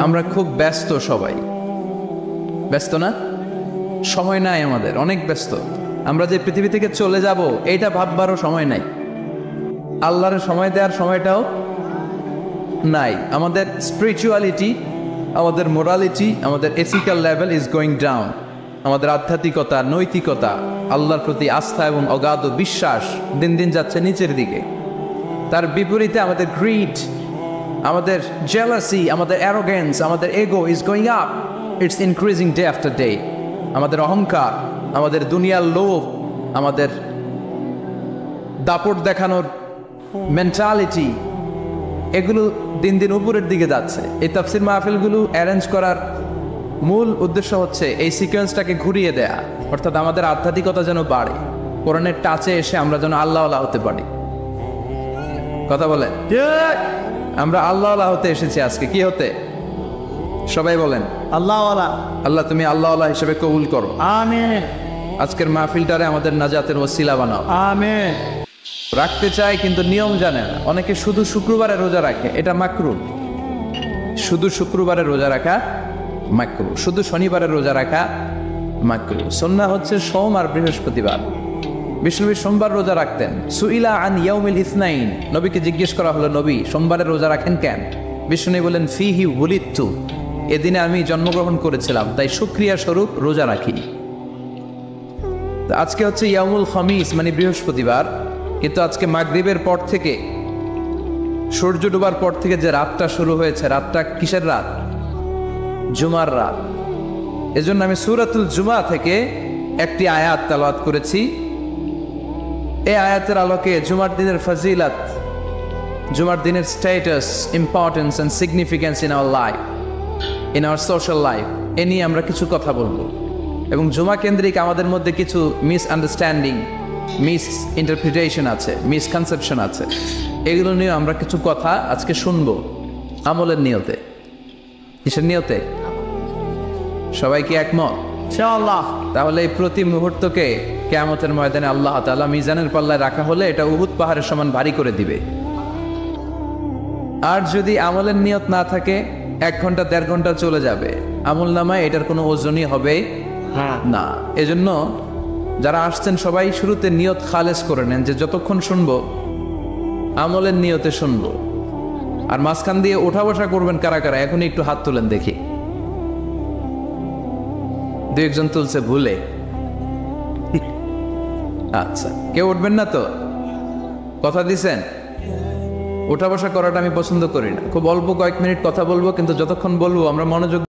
আমরা খুব ব্যস্ত, সবাই ব্যস্ত না? সময় নাই আমাদের, অনেক ব্যস্ত। আমরা যে পৃথিবী থেকে চলে যাব এইটা ভাববারও সময় নাই, আল্লাহর সময় দেওয়ার সময়টাও নাই। আমাদের স্পিরিচুয়ালিটি, আমাদের মোরালিটি, আমাদের ethical level is going down. আমাদের আধ্যাত্মিকতা, নৈতিকতা, আল্লাহর প্রতি আস্থা এবং অগাধ বিশ্বাস দিন দিন যাচ্ছে নিচের দিকে। তার বিপরীতে আমাদের গ্রিড, আমাদের জেলাসি, আমাদের অ্যারোগেন্স, আমাদের এগো is going up, it's increasing day after day. আমাদের অহংকার, আমাদের দুনিয়ার লোভ, আমাদের দাপট দেখানোর মেন্টালিটি, এগুলো দিন দিন উপরের দিকে যাচ্ছে। এই তাফসির মাহফিলগুলো অ্যারেঞ্জ করার মূল উদ্দেশ্য হচ্ছে এই সিকোয়েন্সটাকে ঘুরিয়ে দেয়া, অর্থাৎ আমাদের আধ্যাত্মিকতা যেন বাড়ে, কোরআনের টাচে এসে আমরা যেন আল্লাহওয়ালা হতে পারি। কথা বলেন, আমরা আল্লাহওয়ালা হতে এসেছি আজকে। কি হতে? সবাই বলেন আল্লাহওয়ালা। আল্লাহ তুমি আল্লাহওয়ালা হিসেবে কবুল করো। আমিন। আজকের মাহফিলটারে আমাদের নাজাতের ওসিলা বানাও। আমিন। রাখতে চায় কিন্তু নিয়ম জানে না। অনেকে শুধু শুক্রবারে রোজা রাখে, এটা মাকরু। শুধু শুক্রবারে রোজা রাখা মাকরু, শুধু শনিবারে রোজা রাখা মাকরু। সুন্নাহ হচ্ছে সোম আর বৃহস্পতিবার। বিষ্ণুনবী সোমবার রোজা রাখতেন। সুইলা আন ইয়াউমিল ইসনাইন, নবীকে জিজ্ঞেস করা হলো, নবী সোমবারে রোজা রাখেন কেন? বিষ্ণুনবী বলেন, ফিহি উলিদতু, এদিনে আমি জন্মগ্রহণ করেছিলাম, তাই শুকরিয়া স্বরূপ রোজা রাখি। তো আজকে হচ্ছে ইয়াউমুল খামিস, মানে বৃহস্পতিবার। কিন্তু আজকে মাগরিবের পর থেকে, সূর্য ডোবার পর থেকে যে রাতটা শুরু হয়েছে, রাতটা কিসের রাত? জুমার রাত। এজন্য আমি সূরাতুল জুমা থেকে একটি আয়াত তেলাওয়াত করেছি। এই আয়াতের আলোকে জুমার দিনের ফজিলত, জুমার দিনের status, importance and significance in our life, in our social life, এ নিয়ে আমরা কিছু কথা বলবো। এবং জুমা কেন্দ্রিক আমাদের মধ্যে কিছু মিসআন্ডারস্ট্যান্ডিং, মিস ইন্টারপ্রিটেশন আছে, মিসকনসেপশন আছে। এগুলো নিয়ে আমরা কিছু কথা আজকে শুনবো, আমলের নিয়তে। কিসের নিয়তে? সবাই কি একমত? ইনশাআল্লাহ। তাহলে এই প্রতি মুহূর্তকে কিয়ামতের ময়দানে আল্লাহ তাআলা মিজানের পাল্লায় রাখা হলে এটা উহুদ পাহাড়ের সমান ভারী করে দিবে। আর যদি আমলের নিয়ত না থাকে, 1 ঘন্টা 1.5 ঘন্টা চলে যাবে, আমল নামায় এটার কোনো ওজনই হবে না। এজন্য যারা আসছেন সবাই শুরুতে নিয়ত খালেস করে নেন, যে যতক্ষণ শুনবো আমলের নিয়তে শুনবো। আর মাঝখান দিয়ে ওঠা বসা করবেন কারা কারা, এখনই একটু হাত তুলেন দেখি। 2-1 জন তুলছে ভুলে। আচ্ছা, কেউ উঠবেন না তো? কথা দিছেন? ওঠা বসা করাটা আমি পছন্দ করি না। খুব অল্প কয়েক মিনিট কথা বলবো, কিন্তু যতক্ষণ বলবো আমরা মনোযোগ